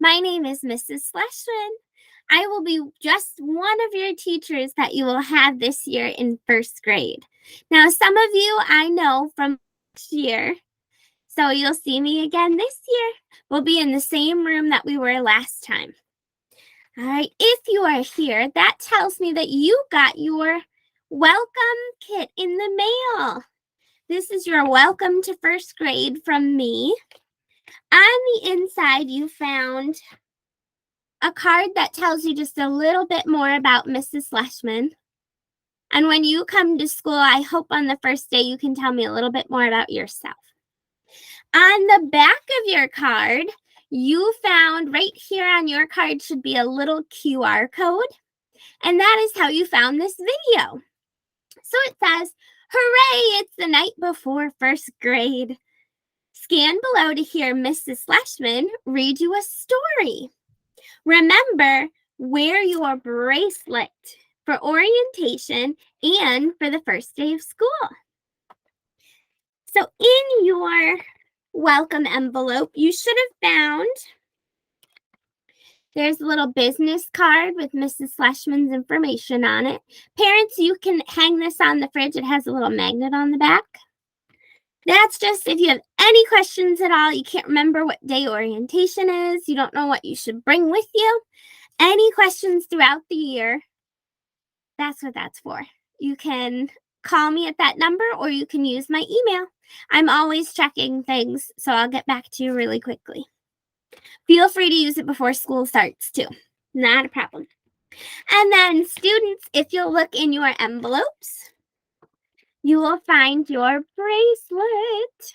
My name is Mrs. Schlesman. I will be just one of your teachers that you will have this year in first grade. Now, some of you I know from last year, so you'll see me again this year. We'll be in the same room that we were last time. All right, if you are here, that tells me that you got your welcome kit in the mail. This is your welcome to first grade from me. On the inside, you found a card that tells you just a little bit more about Mrs. Schlesman. And when you come to school, I hope on the first day you can tell me a little bit more about yourself. On the back of your card, you found right here on your card should be a little QR code. And that is how you found this video. So it says, hooray, it's the night before first grade. Scan below to hear Mrs. Schlesman read you a story. Remember, wear your bracelet for orientation and for the first day of school. So in your welcome envelope, you should have found, there's a little business card with Mrs. Schlesman's information on it. Parents, you can hang this on the fridge. It has a little magnet on the back. That's just if you have any questions at all, you can't remember what day orientation is, you don't know what you should bring with you, any questions throughout the year, that's what that's for. You can call me at that number or you can use my email. I'm always checking things, so I'll get back to you really quickly. Feel free to use it before school starts too. Not a problem. And then students, if you'll look in your envelopes, you will find your bracelet.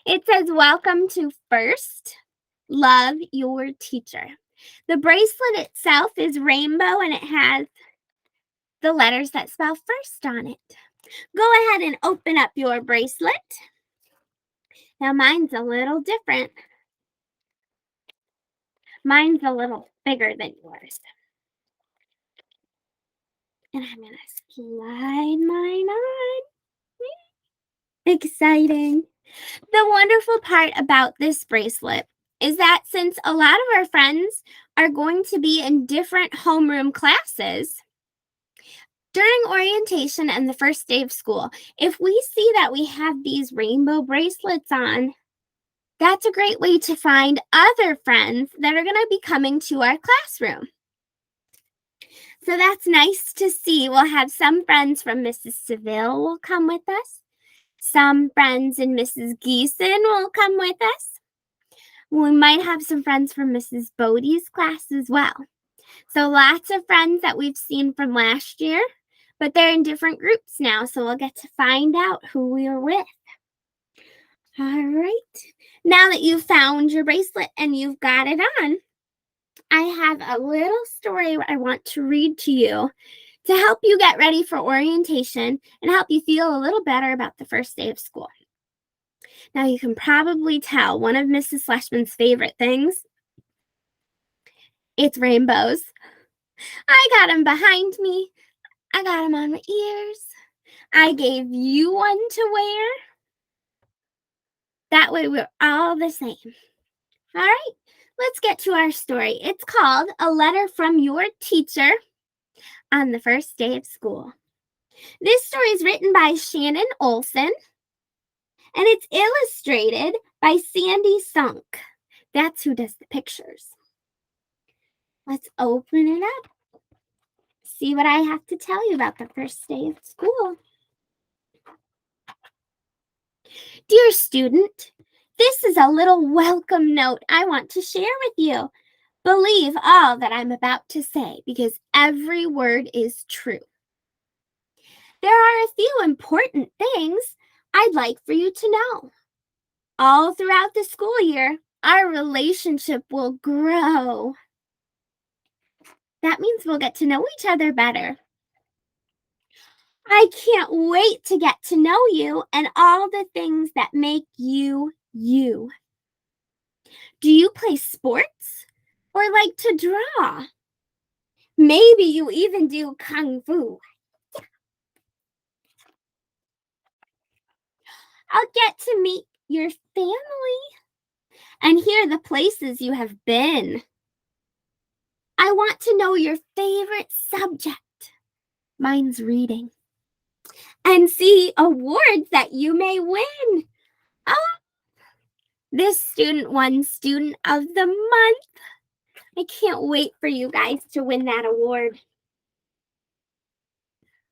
It says, welcome to first, love your teacher. The bracelet itself is rainbow and it has the letters that spell first on it. Go ahead and open up your bracelet. Now mine's a little different. Mine's a little bigger than yours. And I'm going to slide mine on. Exciting. The wonderful part about this bracelet is that since a lot of our friends are going to be in different homeroom classes, during orientation and the first day of school, if we see that we have these rainbow bracelets on, that's a great way to find other friends that are going to be coming to our classroom. So that's nice to see. We'll have some friends from Mrs. Seville will come with us. Some friends in Mrs. Geeson will come with us. We might have some friends from Mrs. Bodie's class as well. So lots of friends that we've seen from last year, but they're in different groups now, so we'll get to find out who we are with. All right. Now that you've found your bracelet and you've got it on, I have a little story I want to read to you to help you get ready for orientation and help you feel a little better about the first day of school. Now, you can probably tell one of Mrs. Schlesman's favorite things, it's rainbows. I got them behind me. I got them on my ears. I gave you one to wear. That way we're all the same. All right, let's get to our story. It's called A Letter from Your Teacher on the First Day of School. This story is written by Shannon Olson, and it's illustrated by Sandy Sunk. That's who does the pictures. Let's open it up. See what I have to tell you about the first day of school. Dear student, this is a little welcome note I want to share with you. Believe all that I'm about to say because every word is true. There are a few important things I'd like for you to know. All throughout the school year, our relationship will grow. That means we'll get to know each other better. I can't wait to get to know you and all the things that make you, you. Do you play sports or like to draw? Maybe you even do kung fu. I'll get to meet your family and hear the places you have been. I want to know your favorite subject. Mine's reading. And see awards that you may win. Oh, this student won Student of the Month. I can't wait for you guys to win that award.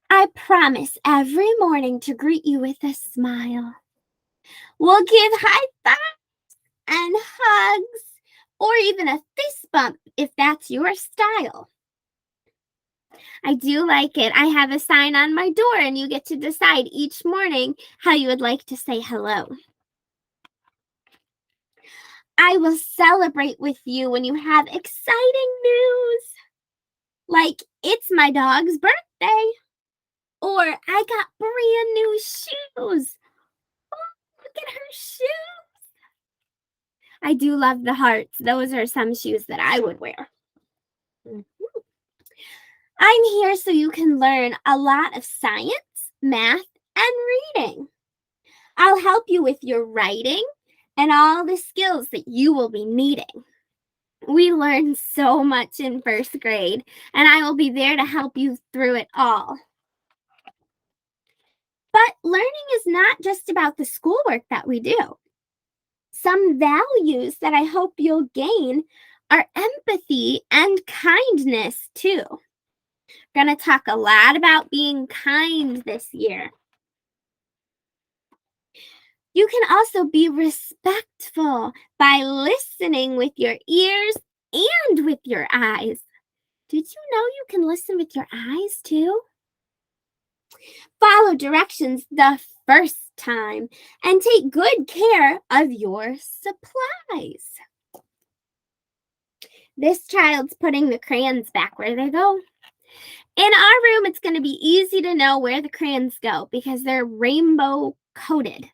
I promise every morning to greet you with a smile. We'll give high fives and hugs, or even a fist bump if that's your style. I do like it. I have a sign on my door, and you get to decide each morning how you would like to say hello. I will celebrate with you when you have exciting news, like it's my dog's birthday, or I got brand new shoes. Oh, look at her shoes. I do love the hearts. Those are some shoes that I would wear. I'm here so you can learn a lot of science, math, and reading. I'll help you with your writing and all the skills that you will be needing. We learn so much in first grade, and I will be there to help you through it all. But learning is not just about the schoolwork that we do. Some values that I hope you'll gain are empathy and kindness too. We're going to talk a lot about being kind this year. You can also be respectful by listening with your ears and with your eyes. Did you know you can listen with your eyes too? Follow directions the first time and take good care of your supplies. This child's putting the crayons back where they go. In our room, it's going to be easy to know where the crayons go because they're rainbow coated.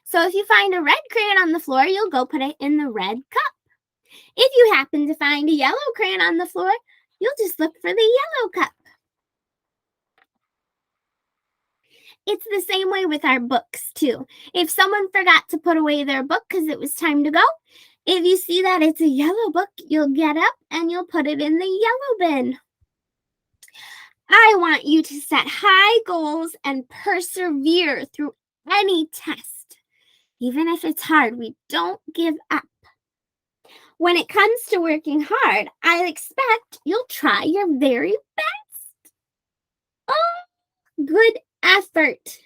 So if you find a red crayon on the floor, you'll go put it in the red cup. If you happen to find a yellow crayon on the floor, you'll just look for the yellow cup. It's the same way with our books too. If someone forgot to put away their book because it was time to go, if you see that it's a yellow book, you'll get up and you'll put it in the yellow bin. I want you to set high goals and persevere through any test. Even if it's hard, we don't give up. When it comes to working hard, I expect you'll try your very best. Oh, good effort.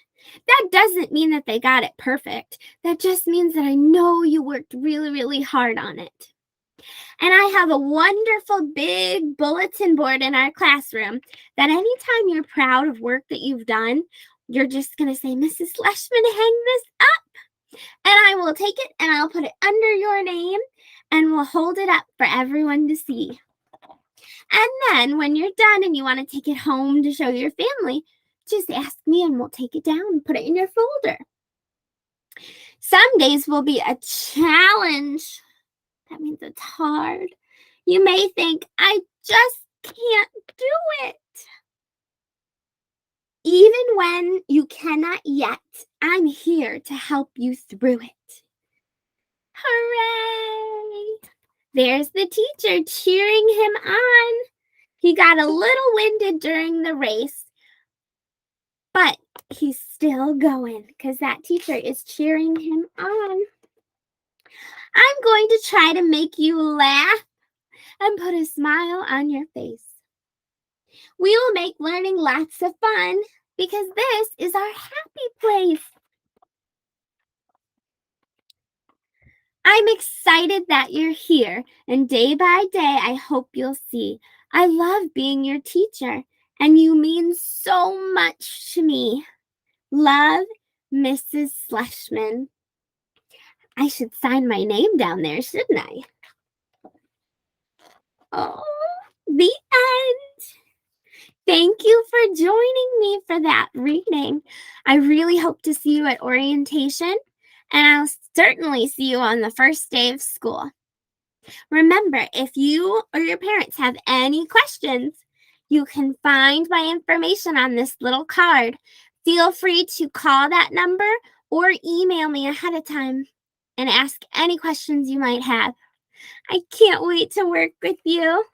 That doesn't mean that they got it perfect. That just means that I know you worked really, really hard on it. And I have a wonderful big bulletin board in our classroom that anytime you're proud of work that you've done, you're just going to say, Mrs. Schleshman, hang this up. And I will take it and I'll put it under your name and we'll hold it up for everyone to see. And then when you're done and you want to take it home to show your family, just ask me and we'll take it down and put it in your folder. Some days will be a challenge. That means it's hard. You may think, I just can't do it. Even when you cannot yet, I'm here to help you through it. Hooray! There's the teacher cheering him on. He got a little winded during the race, but he's still going because that teacher is cheering him on. I'm going to try to make you laugh and put a smile on your face. We will make learning lots of fun because this is our happy place. I'm excited that you're here, and day by day, I hope you'll see. I love being your teacher, and you mean so much to me. Love, Mrs. Schleshman. I should sign my name down there, shouldn't I? Oh, the end. Thank you for joining me for that reading. I really hope to see you at orientation, and I'll certainly see you on the first day of school. Remember, if you or your parents have any questions, you can find my information on this little card. Feel free to call that number or email me ahead of time and ask any questions you might have. I can't wait to work with you.